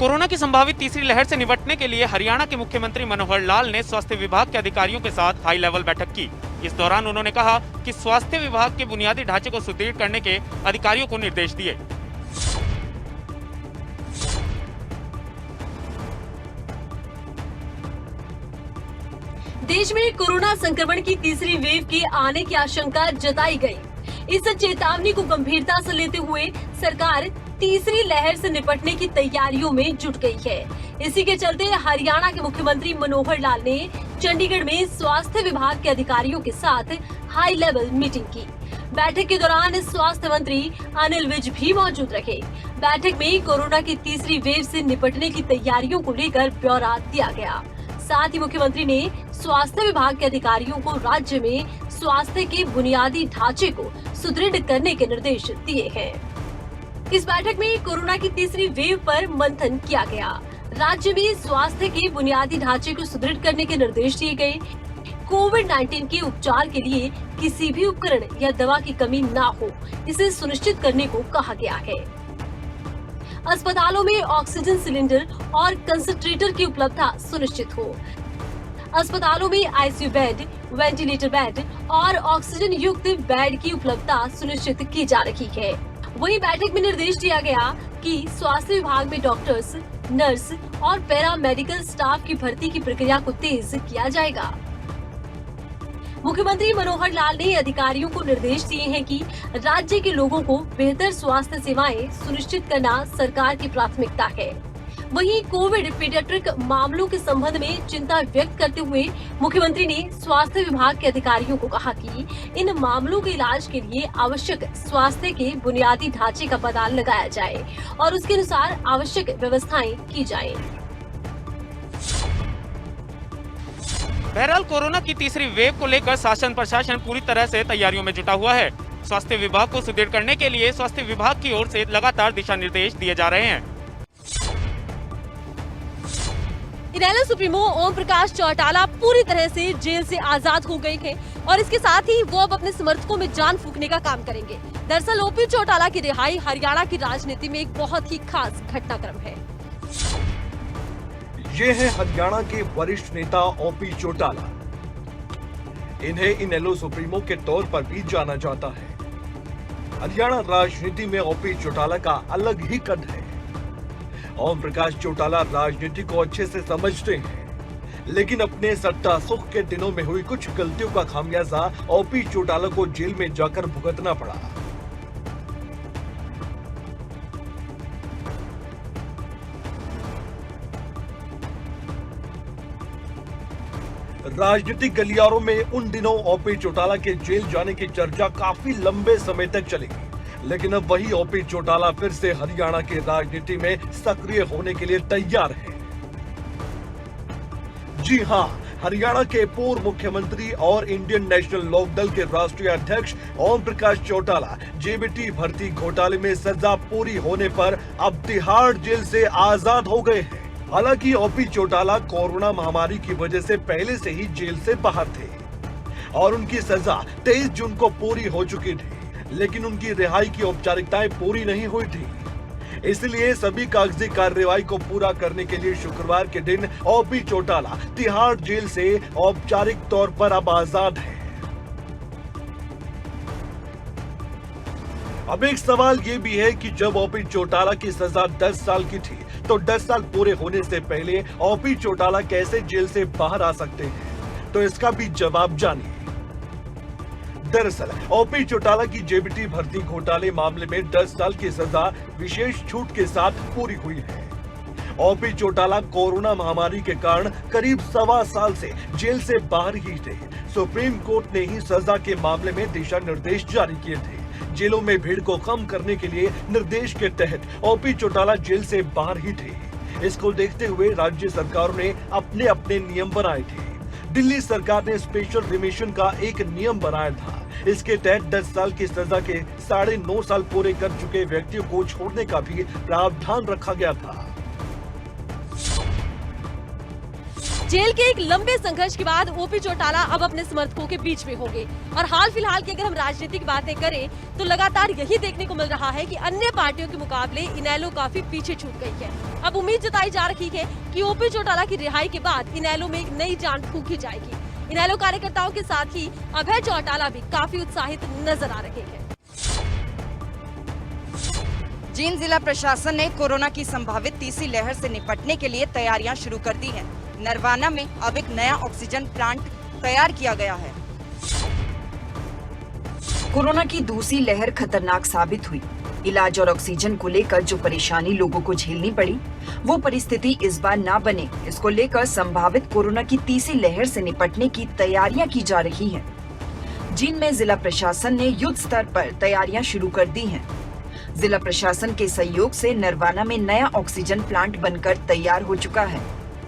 Corona की संभावित तीसरी लहर से निपटने के लिए हरियाणा के मुख्यमंत्री मनोहर लाल ने स्वास्थ्य विभाग के अधिकारियों के साथ हाई लेवल बैठक की। इस दौरान उन्होंने कहा कि स्वास्थ्य विभाग के बुनियादी ढांचे को सुदृढ़ करने के अधिकारियों को निर्देश दिए। देश में कोरोना संक्रमण की तीसरी वेव के आने की आशंका जताई गई। इस चेतावनी को गंभीरता से लेते हुए सरकार तीसरी लहर से निपटने की तैयारियों में जुट गई है। इसी के चलते हरियाणा के मुख्यमंत्री मनोहर लाल ने चंडीगढ़ में स्वास्थ्य विभाग के अधिकारियों के साथ हाई लेवल मीटिंग की। बैठक के दौरान स्वास्थ्य मंत्री अनिल विज भी मौजूद रहे। बैठक में कोरोना की तीसरी वेव से निपटने की तैयारियों को लेकर ब्यौरा दिया गया। साथ ही मुख्यमंत्री ने स्वास्थ्य विभाग के अधिकारियों को राज्य में स्वास्थ्य के बुनियादी ढांचे को सुदृढ़ करने के निर्देश दिए हैं। इस बैठक में कोरोना की तीसरी वेव पर मंथन किया गया। राज्य में स्वास्थ्य के बुनियादी ढांचे को सुदृढ़ करने के निर्देश दिए गए। कोविड-19 के उपचार के लिए किसी भी उपकरण या दवा की कमी न हो, इसे सुनिश्चित करने को कहा गया है। अस्पतालों में ऑक्सीजन सिलेंडर और कंसंट्रेटर की उपलब्धता सुनिश्चित हो। अस्पतालों में आईसीयू बेड, वेंटिलेटर बेड और ऑक्सीजन युक्त बेड की उपलब्धता सुनिश्चित की जा रही है। वहीं बैठक में निर्देश दिया गया कि स्वास्थ्य विभाग में डॉक्टर्स, नर्स और पैरामेडिकल स्टाफ की भर्ती की प्रक्रिया को तेज किया जाएगा। मुख्यमंत्री मनोहर लाल ने अधिकारियों को निर्देश दिए हैं कि राज्य के लोगों को बेहतर स्वास्थ्य सेवाएं सुनिश्चित करना सरकार की प्राथमिकता है। वहीं कोविड पीडियाट्रिक मामलों के संबंध में चिंता व्यक्त करते हुए मुख्यमंत्री ने स्वास्थ्य विभाग के अधिकारियों को कहा कि इन मामलों के इलाज के लिए आवश्यक स्वास्थ्य के बुनियादी ढांचे का पता लगाया जाए और उसके अनुसार आवश्यक व्यवस्थाएं की जाएं। बहरहाल कोरोना की तीसरी वेव को लेकर शासन प्रशासन पूरी तरह से तैयारियों में जुटा हुआ है। स्वास्थ्य विभाग को सुदृढ़ करने के लिए स्वास्थ्य विभाग की ओर से लगातार दिशा निर्देश दिए जा रहे हैं। इनेलो सुप्रीमो ओम प्रकाश चौटाला पूरी तरह से जेल से आजाद हो गए हैं और इसके साथ ही वो अब अपने समर्थकों में जान फूंकने का काम करेंगे। दरअसल ओपी चौटाला की रिहाई हरियाणा की राजनीति में एक बहुत ही खास घटनाक्रम है। ये है हरियाणा के वरिष्ठ नेता ओपी चौटाला। इन्हें इनेलो सुप्रीमो के तौर पर भी जाना जाता है। हरियाणा राजनीति में ओपी चौटाला का अलग ही कद है। ओम प्रकाश चौटाला राजनीति को अच्छे से समझते हैं, लेकिन अपने सत्ता सुख के दिनों में हुई कुछ गलतियों का खामियाजा ओपी चौटाला को जेल में जाकर भुगतना पड़ा। राजनीतिक गलियारों में उन दिनों ओपी चौटाला के जेल जाने की चर्चा काफी लंबे समय तक चली, लेकिन अब वही ओपी चौटाला फिर से हरियाणा की राजनीति में सक्रिय होने के लिए तैयार है। जी हां, हरियाणा के पूर्व मुख्यमंत्री और इंडियन नेशनल लोकदल के राष्ट्रीय अध्यक्ष ओम प्रकाश चौटाला जेबीटी भर्ती घोटाले में सजा पूरी होने पर अब तिहाड़ जेल से आजाद हो गए हैं। हालांकि ओपी चौटाला कोरोना महामारी की वजह से पहले से ही जेल से बाहर थे और उनकी सजा 23 जून को पूरी हो चुकी थी, लेकिन उनकी रिहाई की औपचारिकताएं पूरी नहीं हुई थी। इसलिए सभी कागजी कार्रवाई को पूरा करने के लिए शुक्रवार के दिन ओपी चौटाला तिहाड़ जेल से औपचारिक तौर पर अब आजाद है। अब एक सवाल ये भी है कि जब ओपी चौटाला की सजा 10 साल की थी, तो 10 साल पूरे होने से पहले ओपी चौटाला कैसे जेल से बाहर आ सकते हैं? तो इसका भी जवाब जानिए। दरअसल ओपी चौटाला की जेबीटी भर्ती घोटाले मामले में 10 साल की सजा विशेष छूट के साथ पूरी हुई है। ओपी चौटाला कोरोना महामारी के कारण करीब 1.25 साल से जेल से बाहर ही थे। सुप्रीम कोर्ट ने ही सजा के मामले में दिशा निर्देश जारी किए थे। जेलों में भीड़ को कम करने के लिए निर्देश के तहत ओपी चौटाला जेल से बाहर ही थे। इसको देखते हुए राज्य सरकारों ने अपने अपने नियम बनाए थे। दिल्ली सरकार ने स्पेशल रिमिशन का एक नियम बनाया था। इसके तहत 10 साल की सजा के 9.5 साल पूरे कर चुके व्यक्तियों को छोड़ने का भी प्रावधान रखा गया था। जेल के एक लंबे संघर्ष के बाद ओपी चौटाला अब अपने समर्थकों के बीच में होंगे। और हाल फिलहाल की अगर हम राजनीतिक बातें करें तो लगातार यही देखने को मिल रहा है कि अन्य पार्टियों के मुकाबले इनेलो काफी पीछे छूट गई है। अब उम्मीद जताई जा रही है कि ओपी चौटाला की रिहाई के बाद इनेलो में एक नई जान फूंकी जाएगी। इनेलो कार्यकर्ताओं के साथ ही अभय चौटाला भी काफी उत्साहित नजर आ रहे हैं। जींद जिला प्रशासन ने कोरोना की संभावित तीसरी लहर से निपटने के लिए तैयारियां शुरू कर दी हैं। नरवाना में अब एक नया ऑक्सीजन प्लांट तैयार किया गया है। कोरोना की दूसरी लहर खतरनाक साबित हुई। इलाज और ऑक्सीजन को लेकर जो परेशानी लोगों को झेलनी पड़ी, वो परिस्थिति इस बार ना बने, इसको लेकर संभावित कोरोना की तीसरी लहर से निपटने की तैयारियां की जा रही हैं। जींद में जिला प्रशासन ने युद्ध स्तर पर तैयारियां शुरू कर दी हैं। जिला प्रशासन के सहयोग से नरवाना में नया ऑक्सीजन प्लांट बनकर तैयार हो चुका है।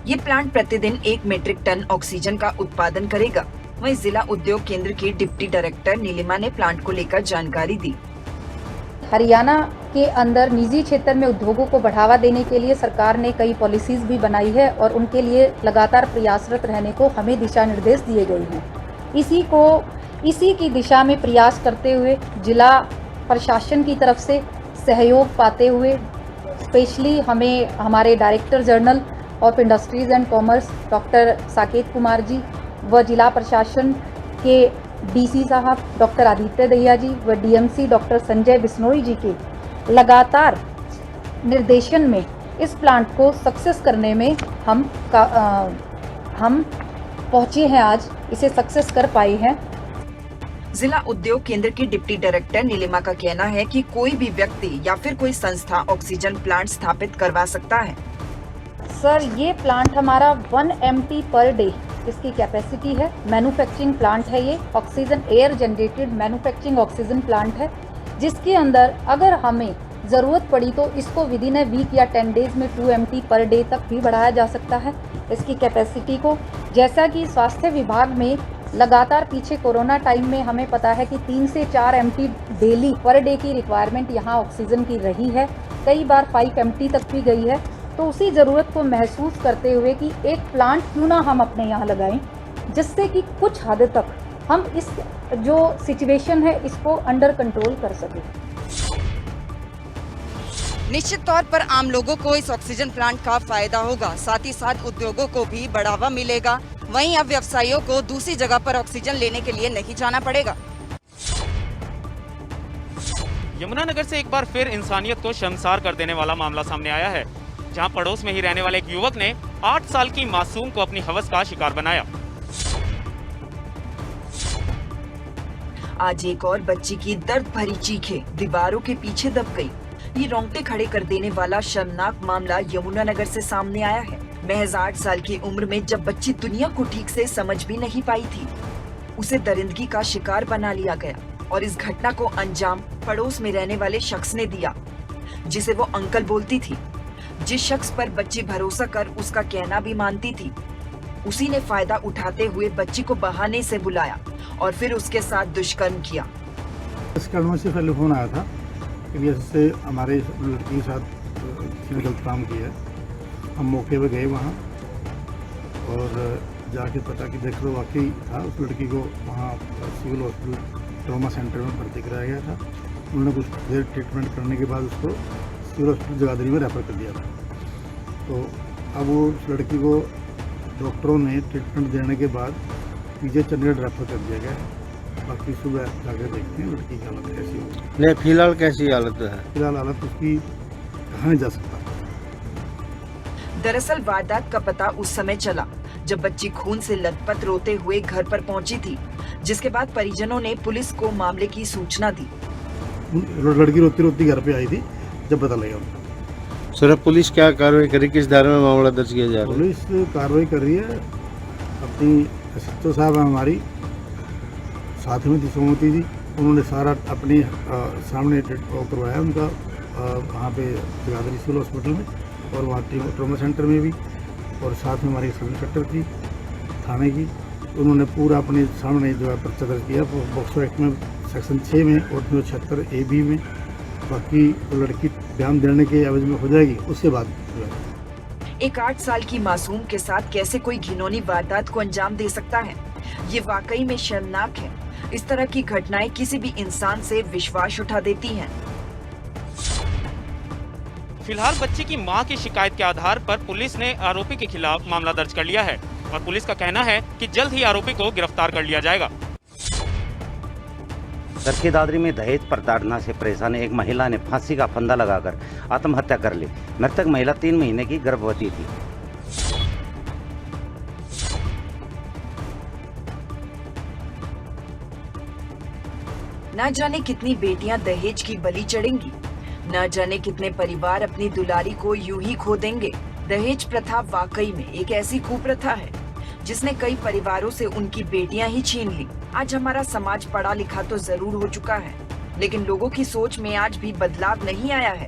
ये प्लांट प्रतिदिन 1 मीट्रिक टन ऑक्सीजन का उत्पादन करेगा। वहीं जिला उद्योग केंद्र की डिप्टी डायरेक्टर नीलिमा ने प्लांट को लेकर जानकारी दी। हरियाणा के अंदर निजी क्षेत्र में उद्योगों को बढ़ावा देने के लिए सरकार ने कई पॉलिसीज भी बनाई है और उनके लिए लगातार प्रयासरत रहने को हमें दिशा निर्देश दिए गए हैं। इसी की दिशा में प्रयास करते हुए जिला प्रशासन की तरफ से सहयोग पाते हुए स्पेशली हमें हमारे director general of industries and commerce doctor Saket Kumar ji व जिला प्रशासन के डीसी साहब डॉक्टर आदित्य दहिया जी व डीएमसी डॉक्टर संजय बिश्नोई जी के लगातार निर्देशन में इस प्लांट को सक्सेस करने में हम पहुँचे हैं। आज इसे सक्सेस कर पाए हैं। जिला उद्योग केंद्र की डिप्टी डायरेक्टर नीलिमा का कहना है कि कोई भी व्यक्ति या फिर कोई संस्था ऑक्सीजन प्लांट स्थापित करवा सकता है। सर, ये प्लांट हमारा 1 MT पर डे इसकी कैपेसिटी है। मैन्युफैक्चरिंग प्लांट है, ये oxygen air generated manufacturing oxygen plant है, जिसके अंदर अगर हमें ज़रूरत पड़ी तो इसको विदिन ए वीक या 10 डेज में 2 MT पर डे तक भी बढ़ाया जा सकता है इसकी कैपेसिटी को। जैसा कि स्वास्थ्य विभाग में लगातार पीछे कोरोना टाइम में हमें पता है कि 3 से 4 MT डेली पर डे की रिक्वायरमेंट यहाँ ऑक्सीजन की रही है, कई बार 5 MT तक भी गई है। तो उसी ज़रूरत को महसूस करते हुए कि एक प्लांट क्यों ना हम अपने यहाँ लगाएं, जिससे कि कुछ हद तक हम इस जो सिचुएशन है इसको अंडर कंट्रोल कर सकें। निश्चित तौर पर आम लोगों को इस ऑक्सीजन प्लांट का फायदा होगा, साथ ही साथ उद्योगों को भी बढ़ावा मिलेगा। वहीं अब व्यवसायियों को दूसरी जगह पर ऑक्सीजन लेने के लिए नहीं जाना पड़ेगा। यमुनानगर से एक बार फिर इंसानियत को शर्मसार कर देने वाला मामला सामने आया है, जहां पड़ोस में ही रहने वाले एक युवक ने 8 साल की मासूम को अपनी हवस का शिकार बनाया। आज एक और बच्ची की दर्द भरी चीखें दीवारों के पीछे दब गई। ये रोंगटे खड़े कर देने वाला शर्मनाक मामला यमुनानगर से सामने आया है। महज 8 साल की उम्र में जब बच्ची दुनिया को ठीक से समझ भी नहीं पाई थी, उसे दरिंदगी का शिकार बना लिया गया और इस घटना को अंजाम पड़ोस में रहने वाले शख्स ने दिया, जिसे वो अंकल बोलती थी। जिस शख्स पर बच्ची भरोसा कर उसका कहना भी मानती थी, उसी ने फायदा उठाते हुए बच्ची को बहाने से बुलाया और फिर उसके साथ दुष्कर्म किया। इसका मुझसे पहले फोन आया था कि ऐसे हमारे लड़की के साथ गलत काम किया है। हम मौके पर गए वहाँ और जाके पता कि देख लो वाकई था। उस लड़की को वहाँ सिविल हॉस्पिटल ट्रॉमा सेंटर में भर्ती कराया गया था। उन्होंने कुछ देर ट्रीटमेंट करने के बाद उसको सिविल हॉस्पिटल जगाधरी में रेफर कर दिया था। तो अब वो उस लड़की को डॉक्टरों ने ट्रीटमेंट देने के बाद पीछे चंडीगढ़ रेफर कर दिया गया है। बाकी सुबह जाकर देखते हैं लड़की की हालत कैसी होगी। नहीं, फिलहाल कैसी हालत है? फिलहाल हालत उसकी कहा नहीं जा सकता। दरअसल वारदात का पता उस समय चला जब बच्ची खून से लथपथ रोते हुए घर पर पहुंची थी, जिसके बाद परिजनों ने पुलिस को मामले की सूचना दी। लड़की रोती रोती घर पे आई थी जब पता लगा उनको। सर, पुलिस क्या कार्रवाई करी? किस धारा में मामला दर्ज किया जा रहा है? पुलिस कार्रवाई कर रही है। अपनी एसएचओ साहब हमारी साथ में थी, सोमवती जी, उन्होंने सारा अपने सामने करवाया उनका वहाँ पे जगाधरी सिविल हॉस्पिटल में और वहाँ ट्रॉमा सेंटर में भी, और साथ में हमारी सब इंस्पेक्टर थी थाने की। उन्होंने पूरा अपने सामने जो है पर्चा दर्ज किया पॉक्सो एक्ट में सेक्शन 6 में और 376 AB में। बाकी लड़की बयान देने के एवज में हो जाएगी, उसके बाद जो है एक 8 साल की मासूम के साथ कैसे कोई घिनौनी वारदात को अंजाम दे सकता है? ये वाकई में शर्मनाक है। इस तरह की घटनाएं किसी भी इंसान से विश्वास उठा देती हैं। फिलहाल बच्ची की मां की शिकायत के आधार पर पुलिस ने आरोपी के खिलाफ मामला दर्ज कर लिया है और पुलिस का कहना है कि जल्द ही आरोपी को गिरफ्तार कर लिया जाएगा। चरखी दादरी में दहेज प्रताड़ना से परेशान एक महिला ने फांसी का फंदा लगाकर आत्महत्या कर ली। मृतक महिला 3 महीने की गर्भवती थी। न जाने कितनी बेटियां दहेज की बलि चढ़ेंगी, न जाने कितने परिवार अपनी दुलारी को यूं ही खो देंगे। दहेज प्रथा वाकई में एक ऐसी कुप्रथा है जिसने कई परिवारों से उनकी बेटियां ही छीन ली। आज हमारा समाज पढ़ा लिखा तो जरूर हो चुका है, लेकिन लोगों की सोच में आज भी बदलाव नहीं आया है।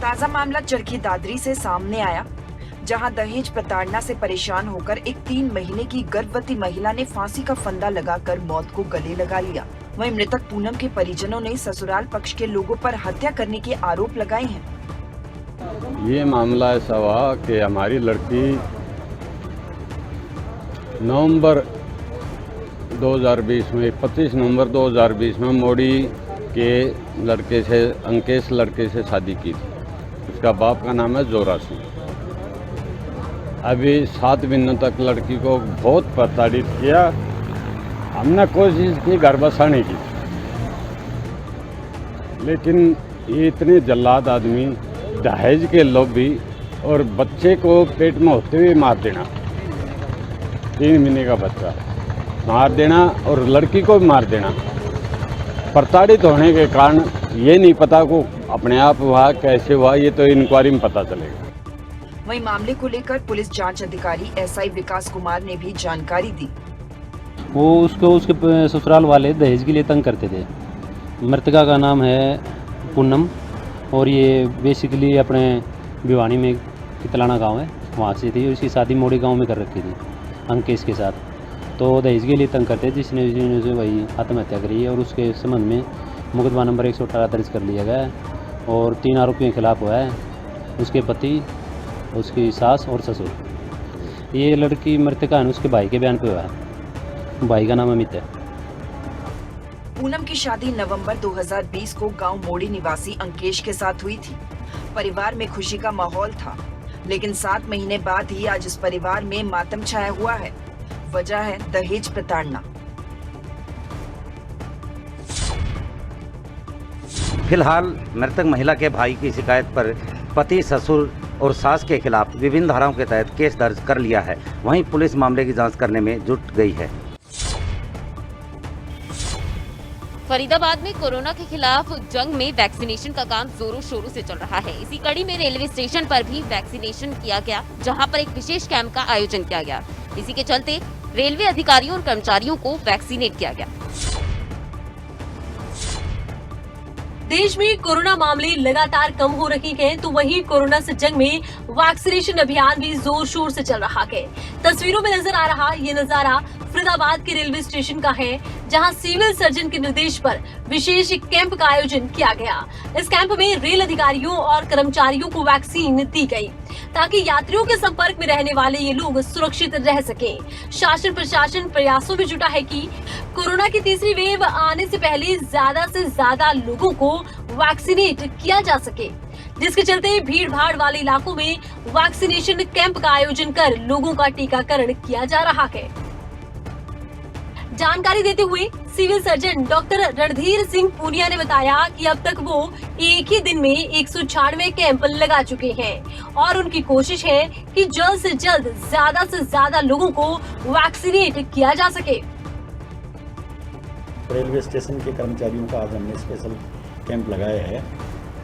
ताजा मामला चरखी दादरी से सामने आया, जहां दहेज प्रताड़ना से परेशान होकर एक 3 महीने की गर्भवती महिला ने फांसी का फंदा लगाकर मौत को गले लगा लिया। वहीं मृतक पूनम के परिजनों ने ससुराल पक्ष के लोगों पर हत्या करने के आरोप लगाए हैं। ये मामला ऐसा हुआ कि हमारी लड़की नवंबर 2020 में 25 नवंबर 2020 में मोड़ी के लड़के से अंकेश लड़के से शादी की थी। उसका बाप का नाम है जोरा सिंह। अभी 7 महीनों तक लड़की को बहुत प्रताड़ित किया। हमने कोशिश की घर बसाने की, लेकिन ये इतने जल्लाद आदमी, दहेज के लोभी और बच्चे को पेट में होते हुए मार देना, 3 महीने का बच्चा मार देना और लड़की को भी मार देना। प्रताड़ित होने के कारण ये नहीं पता को अपने आप हुआ कैसे हुआ, ये तो इंक्वायरी में पता चलेगा। वहीं मामले को लेकर पुलिस जांच अधिकारी एसआई विकास कुमार ने भी जानकारी दी। वो उसके ससुराल वाले दहेज के लिए तंग करते थे। मृतका का नाम है पूनम और ये बेसिकली अपने भिवानी में कितलाना गांव है, वहाँ से थी। उसकी शादी मोड़ी गांव में कर रखी थी अंकेश के साथ। तो दहेज के लिए तंग करते जिसने उसे वही आत्महत्या करी है और उसके संबंध में मुकदमा नंबर 118 दर्ज कर लिया गया है और 3 आरोपियों के खिलाफ हुआ है, उसके पति, उसकी सास और ससुर। ये लड़की मृतका है उसके भाई के बयान पे हुआ है। भाई का नाम अमित है। पूनम की शादी नवंबर 2020 को गांव मोड़ी निवासी अंकेश के साथ हुई थी। परिवार में खुशी का माहौल था, लेकिन 7 महीने बाद ही आज इस परिवार में मातम छाया हुआ है। वजह है दहेज प्रताड़ना। फिलहाल मृतक महिला के भाई की शिकायत पर पति, ससुर और सास के खिलाफ विभिन्न धाराओं के तहत केस दर्ज कर लिया है। वहीं पुलिस मामले की जांच करने में जुट गई है। फरीदाबाद में कोरोना के खिलाफ जंग में वैक्सीनेशन का काम जोरों शोरों से चल रहा है। इसी कड़ी में रेलवे स्टेशन पर भी वैक्सीनेशन किया गया, जहां पर एक विशेष कैंप का आयोजन किया गया। इसी के चलते रेलवे अधिकारियों और कर्मचारियों को वैक्सीनेट किया गया। देश में कोरोना मामले लगातार कम हो रहे हैं, तो वहीं कोरोना से जंग में वैक्सीनेशन अभियान भी जोर शोर से चल रहा है। तस्वीरों में नजर आ रहा ये नजारा फरीदाबाद के रेलवे स्टेशन का है, जहां सिविल सर्जन के निर्देश पर विशेष कैंप का आयोजन किया गया। इस कैंप में रेल अधिकारियों और कर्मचारियों को वैक्सीन दी गई, ताकि यात्रियों के संपर्क में रहने वाले ये लोग सुरक्षित रह सकें। शासन प्रशासन प्रयासों में जुटा है कि कोरोना की तीसरी वेव आने से पहले ज्यादा से ज्यादा लोगों को वैक्सीनेट किया जा सके, जिसके चलते भीड़ भाड़ वाले इलाकों में वैक्सीनेशन कैंप का आयोजन कर लोगों का टीकाकरण किया जा रहा है। जानकारी देते हुए civil surgeon doctor Randhir Singh Puniya ने बताया कि अब तक वो एक ही दिन में 196 कैंप लगा चुके हैं और उनकी कोशिश है कि जल्द से जल्द ज्यादा से ज्यादा लोगों को वैक्सीनेट किया जा सके। रेलवे स्टेशन के कर्मचारियों का आज हमने स्पेशल कैंप लगाया है,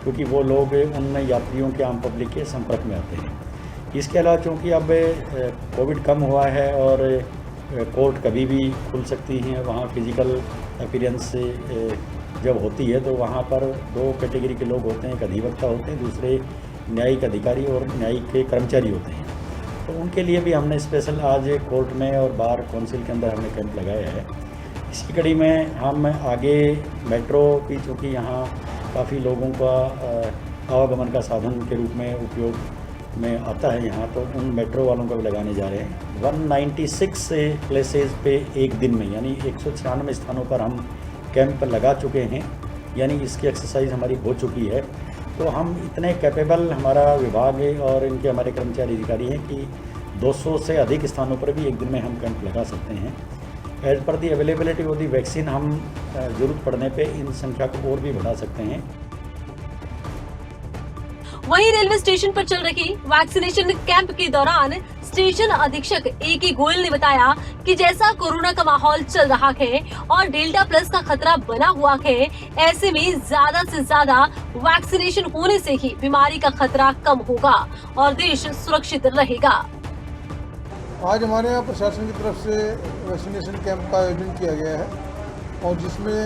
क्योंकि वो लोग उन यात्रियों के, आम पब्लिक के संपर्क में आते हैं। इसके अलावा चूँकि अब कोविड कम हुआ है और कोर्ट कभी भी खुल सकती हैं, वहाँ फिजिकल अपीयरेंस जब होती है तो वहाँ पर 2 कैटेगरी के लोग होते हैं, एक अधिवक्ता होते हैं, दूसरे न्यायिक अधिकारी और न्यायिक के कर्मचारी होते हैं। तो उनके लिए भी हमने स्पेशल आज कोर्ट में और बार काउंसिल के अंदर हमने कैंप लगाया है। इसी कड़ी में हम आगे मेट्रो भी, चूँकि यहाँ काफ़ी लोगों का आवागमन का साधन के रूप में उपयोग में आता है यहाँ, तो उन मेट्रो वालों को भी लगाने जा रहे हैं। 196 प्लेसेस पे एक दिन में, यानी 196 स्थानों पर हम कैंप लगा चुके हैं, यानी इसकी एक्सरसाइज हमारी हो चुकी है। तो हम इतने कैपेबल हमारा विभाग है और इनके हमारे कर्मचारी अधिकारी हैं कि 200 से अधिक स्थानों पर भी एक दिन में हम कैंप लगा सकते हैं। As per the availability of the vaccine हम ज़रूरत पड़ने पे इन संख्या को और भी बढ़ा सकते हैं। वहीं रेलवे स्टेशन पर चल रही वैक्सीनेशन कैंप के दौरान स्टेशन अधीक्षक A.K. गोयल ने बताया कि जैसा कोरोना का माहौल चल रहा है और डेल्टा प्लस का खतरा बना हुआ है, ऐसे में ज्यादा से ज्यादा वैक्सीनेशन होने से ही बीमारी का खतरा कम होगा और देश सुरक्षित रहेगा। आज हमारे यहाँ प्रशासन की तरफ से वैक्सीनेशन कैंप का आयोजन किया गया है और जिसमें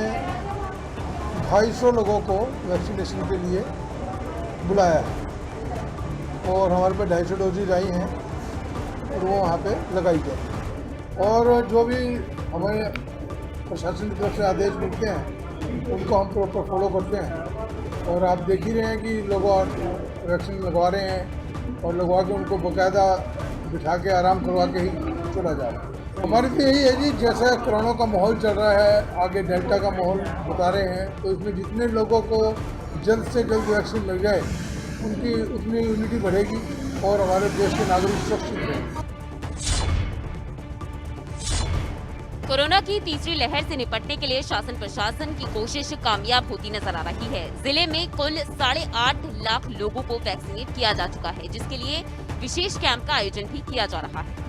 250 लोगों को वैक्सीनेशन के लिए बुलाया है और हमारे पे 250 डोजेज आई हैं और वो वहाँ पे लगाई जाए। और जो भी हमारे प्रशासन की तरफ से आदेश मिलते हैं उनको हम प्रॉपर फॉलो करते हैं। और आप देख ही रहे हैं कि लोग वैक्सीन लगवा रहे हैं और लगवा के उनको बाकायदा बिठा के आराम करवा के ही चला जा रहा है। हमारी तो यही है जी, जैसा कोरोना का माहौल चल रहा है, आगे डेल्टा का माहौल बता रहे हैं, तो इसमें जितने लोगों को जल्द से जल्द वैक्सीन मिल जाए उनकी उतनी इम्यूनिटी बढ़ेगी और हमारे देश के नागरिक सुरक्षित रहेंगे। कोरोना की तीसरी लहर से निपटने के लिए शासन प्रशासन की कोशिश कामयाब होती नजर आ रही है। जिले में कुल 8.5 लाख लोगों को वैक्सीनेट किया जा चुका है, जिसके लिए विशेष कैंप का आयोजन भी किया जा रहा है।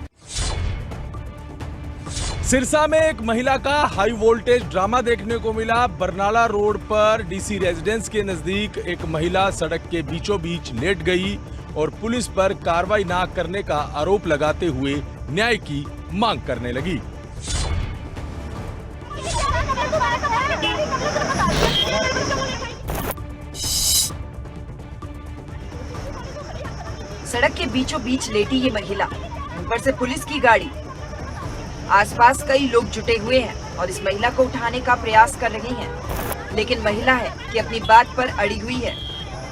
सिरसा में एक महिला का हाई वोल्टेज ड्रामा देखने को मिला। बरनाला रोड पर डीसी रेजिडेंस के नजदीक एक महिला सड़क के बीचों बीच लेट गई और पुलिस पर कार्रवाई न करने का आरोप लगाते हुए न्याय की मांग करने लगी। सड़क के बीचों बीच लेटी ये महिला, ऊपर से पुलिस की गाड़ी। आसपास कई लोग जुटे हुए हैं और इस महिला को उठाने का प्रयास कर रही हैं, लेकिन महिला है कि अपनी बात पर अड़ी हुई है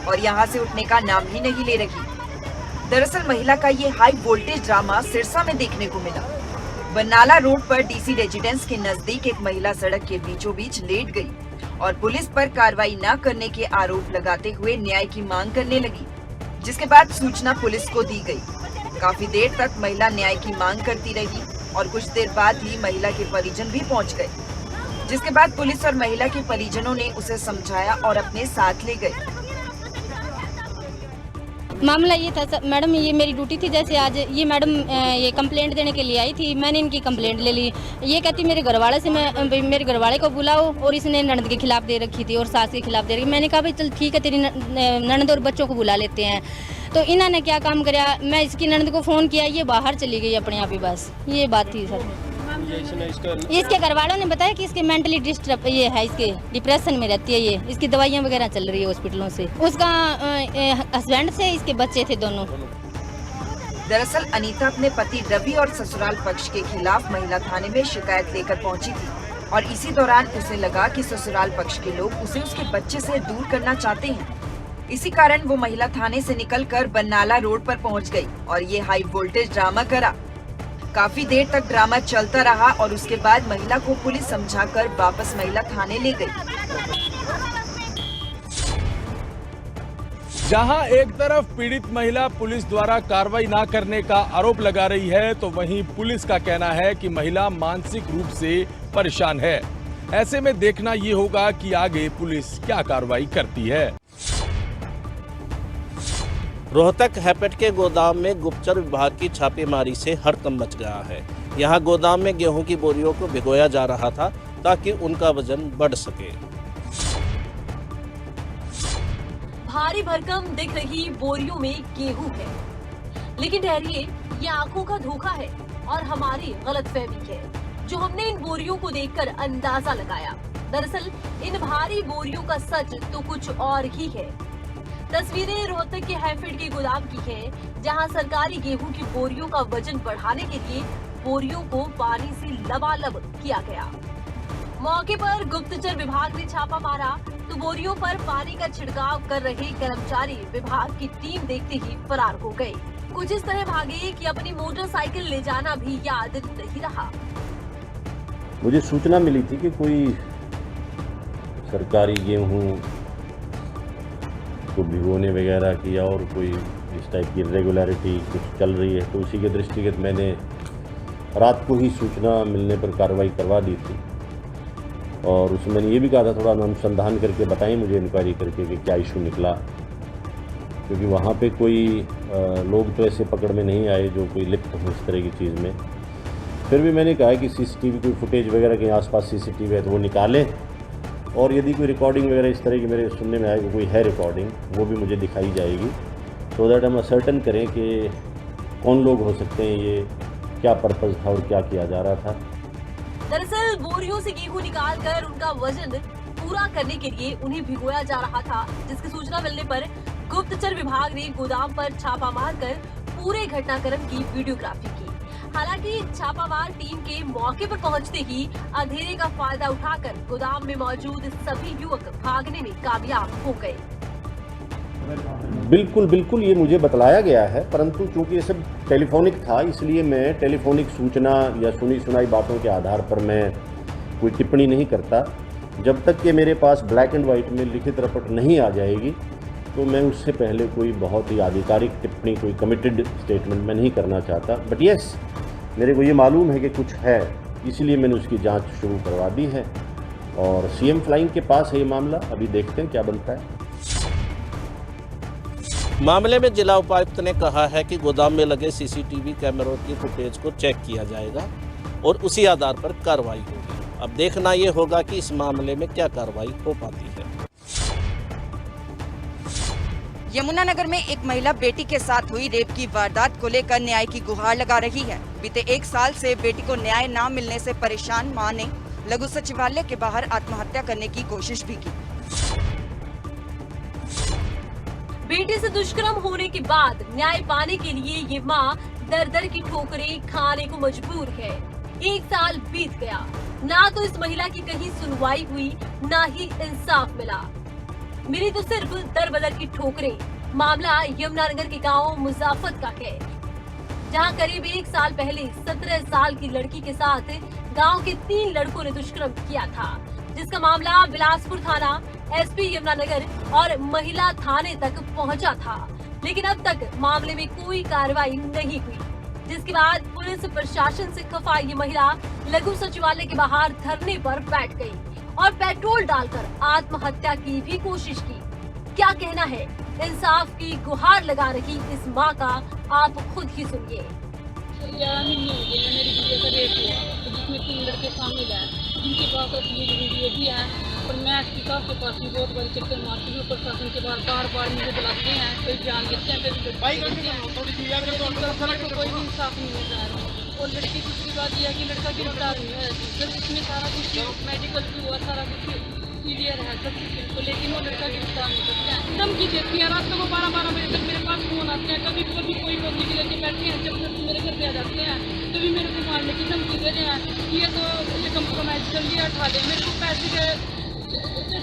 और यहाँ से उठने का नाम ही नहीं ले रही। दरअसल महिला का ये हाई वोल्टेज ड्रामा सिरसा में देखने को मिला। बरनाला रोड पर डीसी रेजिडेंस के नजदीक एक महिला सड़क के बीचों बीच लेट गई और पुलिस पर कार्रवाई न करने के आरोप लगाते हुए न्याय की मांग करने लगी, जिसके बाद सूचना पुलिस को दी गई। काफी देर तक महिला न्याय की मांग करती रही और कुछ देर बाद ही महिला के परिजन भी पहुंच गए, जिसके बाद पुलिस और महिला के परिजनों ने उसे समझाया और अपने साथ ले गए। मामला ये था मैडम, ये मेरी ड्यूटी थी। जैसे आज ये मैडम ये कंप्लेंट देने के लिए आई थी, मैंने इनकी कंप्लेंट ले ली। ये कहती मेरे घरवाले से मेरे घरवाले को बुलाओ, और इसने ननद के खिलाफ दे रखी थी और सास के खिलाफ दे रखी। मैंने कहा भाई चल ठीक है, तेरी ननद और बच्चों को बुला लेते हैं। तो इन्होंने क्या काम किया, मैं इसकी ननद को फ़ोन किया, ये बाहर चली गई अपने आप ही। बस ये बात थी सर। इसके घर वालों ने बताया कि इसके मेंटली डिस्टर्ब ये है, इसके डिप्रेशन में रहती है, ये इसकी दवाइयाँ वगैरह चल रही है हॉस्पिटलों से। उसका हस्बैंड से इसके बच्चे थे दोनों। दरअसल अनीता अपने पति रवि और ससुराल पक्ष के खिलाफ महिला थाने में शिकायत लेकर पहुंची थी और इसी दौरान उसे लगा कि ससुराल पक्ष के लोग उसे उसके बच्चे से दूर करना चाहते हैं। इसी कारण वो महिला थाने से निकलकर बरनाला रोड पर पहुंच गई और ये हाई वोल्टेज ड्रामा करा। काफी देर तक ड्रामा चलता रहा और उसके बाद महिला को पुलिस समझाकर वापस महिला थाने ले गई। जहां एक तरफ पीड़ित महिला पुलिस द्वारा कार्रवाई न करने का आरोप लगा रही है, तो वहीं पुलिस का कहना है कि महिला मानसिक रूप से परेशान है। ऐसे में देखना ये होगा कि आगे पुलिस क्या कार्रवाई करती है। रोहतक हैपेट के गोदाम में गुप्तचर विभाग की छापेमारी से हड़कंप मच गया है। यहां गोदाम में गेहूं की बोरियों को भिगोया जा रहा था ताकि उनका वजन बढ़ सके। भारी भरकम दिख रही बोरियों में गेहूं है, लेकिन ठहरिए, ये आंखों का धोखा है और हमारी गलतफहमी है, जो हमने इन बोरियों को देखकर अंदाजा लगाया। दरअसल इन भारी बोरियों का सच तो कुछ और ही है। तस्वीरें रोहतक के हैफेड के गोदाम की है, जहां सरकारी गेहूं की बोरियों का वजन बढ़ाने के लिए बोरियों को पानी से लबालब किया गया। मौके पर गुप्तचर विभाग ने छापा मारा, तो बोरियों पर पानी का छिड़काव कर रहे कर्मचारी विभाग की टीम देखते ही फरार हो गए। कुछ इस तरह भागे कि अपनी मोटरसाइकिल ले जाना भी याद नहीं रहा। मुझे सूचना मिली थी कि कोई सरकारी गेहूं को भिगोने वगैरह की और कोई इस टाइप की इरेगुलरिटी कुछ चल रही है, तो उसी के दृष्टिगत मैंने रात को ही सूचना मिलने पर कार्रवाई करवा दी थी। और उसमें मैंने ये भी कहा था थोड़ा अनुसंधान करके बताएं मुझे, इंक्वायरी करके कि क्या इशू निकला, क्योंकि वहाँ पे कोई लोग तो ऐसे पकड़ में नहीं आए जो कोई लिप्त हो इस तरह की चीज़ में। फिर भी मैंने कहा कि सीसीटीवी कोई फुटेज वगैरह के आसपास सीसीटीवी है तो वो निकालें, और यदि कोई रिकॉर्डिंग वगैरह इस तरह की मेरे सुनने में आएगी, कोई है रिकॉर्डिंग, वो भी मुझे दिखाई जाएगी, सो दैट हम असर्टन करें कि कौन लोग हो सकते हैं, ये क्या पर्पज़ था और क्या किया जा रहा था। दरअसल बोरियों से गेहूं निकालकर उनका वजन पूरा करने के लिए उन्हें भिगोया जा रहा था, जिसकी सूचना मिलने पर गुप्तचर विभाग ने गोदाम पर छापा मारकर पूरे घटनाक्रम की वीडियोग्राफी की। हालांकि छापामार टीम के मौके पर पहुंचते ही अंधेरे का फायदा उठाकर गोदाम में मौजूद सभी युवक भागने में कामयाब हो गए। बिल्कुल ये मुझे बतलाया गया है, परंतु चूंकि ये सब टेलीफोनिक था, इसलिए मैं टेलीफोनिक सूचना या सुनी सुनाई बातों के आधार पर मैं कोई टिप्पणी नहीं करता। जब तक कि मेरे पास ब्लैक एंड वाइट में लिखित रिपोर्ट नहीं आ जाएगी, तो मैं उससे पहले कोई बहुत ही आधिकारिक टिप्पणी, कोई कमिटेड स्टेटमेंट मैं नहीं करना चाहता। बट यस, मेरे को ये मालूम है कि कुछ है, इसलिए मैंने उसकी जांच शुरू करवा दी है और सीएम फ्लाइंग के पास है ये मामला। अभी देखते हैं क्या बनता है। मामले में जिला उपायुक्त ने कहा है कि गोदाम में लगे सीसीटीवी कैमरों की फुटेज को चेक किया जाएगा और उसी आधार पर कार्रवाई होगी। अब देखना ये होगा कि इस मामले में क्या कार्रवाई हो पाती है। यमुनानगर में एक महिला बेटी के साथ हुई रेप की वारदात को लेकर न्याय की गुहार लगा रही है। बीते 1 साल से बेटी को न्याय न मिलने से परेशान मां ने लघु सचिवालय के बाहर आत्महत्या करने की कोशिश भी की। बेटे से दुष्कर्म होने के बाद न्याय पाने के लिए ये मां दर दर की ठोकरें खाने को मजबूर है। 1 साल बीत गया, ना तो इस महिला की कहीं सुनवाई हुई, ना ही इंसाफ मिला। मिली तो सिर्फ दर बदर की ठोकरें। मामला यमुनानगर के गांव मुजाफत का है, जहां करीब 1 साल पहले 17 साल की लड़की के साथ गांव के 3 लड़कों ने दुष्कर्म किया था, जिसका मामला बिलासपुर थाना, एसपी यमुनानगर और महिला थाने तक पहुंचा था। लेकिन अब तक मामले में कोई कार्रवाई नहीं हुई, जिसके बाद पुलिस प्रशासन से खफा ये महिला लघु सचिवालय के बाहर धरने पर बैठ गई और पेट्रोल डालकर आत्महत्या की भी कोशिश की। क्या कहना है इंसाफ की गुहार लगा रही इस मां का, आप खुद ही सुनिए। 11 महीने हो गए मेरी गुड़िया का रेप हुआ, जिसमें 3 लड़के शामिल हैं, जिनके पास असली वीडियो भी है। और मैं एसपी साहब के पास भी बहुत बड़ी चक्कर मारती हूँ, प्रशासन के बार बार मुझे बुलाते हैं, कोई बयान देते हैं, कोई भी इंसाफ नहीं मिल रहा है। और लड़की दूसरी बात यह है कि लड़का गिरफ्तार नहीं है, जब इसमें सारा कुछ मेडिकल भी हुआ, सारा कुछ क्लियर है सब कुछ, तो लेकिन वो लड़का गिरफ्तार नहीं करता है। धमकी देती है, रात को 12-12 बजे तक मेरे पास फोन आते हैं, कभी कभी कोई टोपी के लेके बैठे हैं, जब मेरे घर पे आ जाते हैं तभी मेरे को मारने की धमकी दे रहे हैं। ये कंप्रोमाइज कर लिया, उठा ले, मेरे को पैसे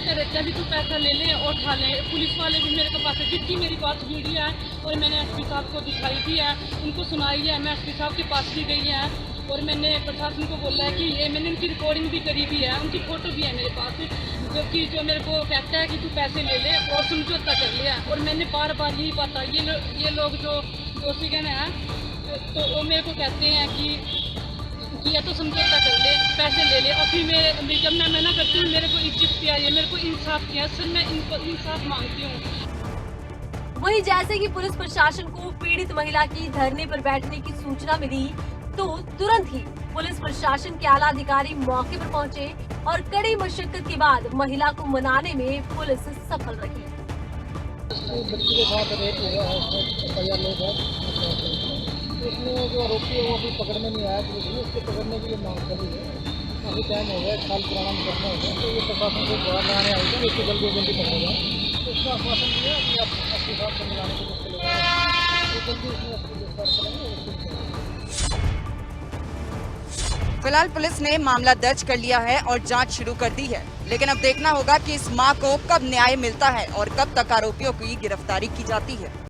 रहता है भी तू पैसा ले ले और उठा ले। पुलिस वाले भी मेरे को पास है, जितनी मेरी बात वीडियो है और मैंने एसपी साहब को दिखाई भी है, उनको सुनाई है, मैं एसपी साहब के पास भी गई है और मैंने प्रशासन को बोला है कि ये मैंने उनकी रिकॉर्डिंग भी करी भी है, उनकी फोटो भी है मेरे पास, जो मेरे को कहता है कि तू पैसे ले ले और समझौता कर लिया। और मैंने बार यही बात, ये लोग जो दोषी कहना है तो वो मेरे को कहते हैं कि या तो समझौता कर ले, पैसे ले ले। और फिर जब मैं मना करती हूँ, मेरे को इज्जत किया, मेरे को इंसाफ किया, सर मैं इंसाफ मांगती हूँ। वहीं जैसे कि पुलिस प्रशासन को पीड़ित महिला की धरने पर बैठने की सूचना मिली, तो तुरंत ही पुलिस प्रशासन के आला अधिकारी मौके पर पहुंचे और कड़ी मशक्कत के बाद महिला को मनाने में पुलिस सफल रही। बच्ची के साथ रेप हुआ है, उसमें जो आरोपी है वो अभी पकड़ने नहीं आया, पुलिस ने उसको पकड़ने के लिए मांग करी है। काफ़ी टाइम हो गया, 1 साल पुराना मुकदमा हो गया, तो ये प्रशासन को बड़ा लगाने आएगा, इसको जल्दी पकड़ेगा। तो उसका आश्वासन दिया कि आप एसपी साहब से मिलाने के लिए चलेगा, तो जल्दी उसमें उसको गिरफ्तार करेंगे। फिलहाल पुलिस ने मामला दर्ज कर लिया है और जांच शुरू कर दी है। लेकिन अब देखना होगा कि इस मां को कब न्याय मिलता है और कब तक आरोपियों की गिरफ्तारी की जाती है।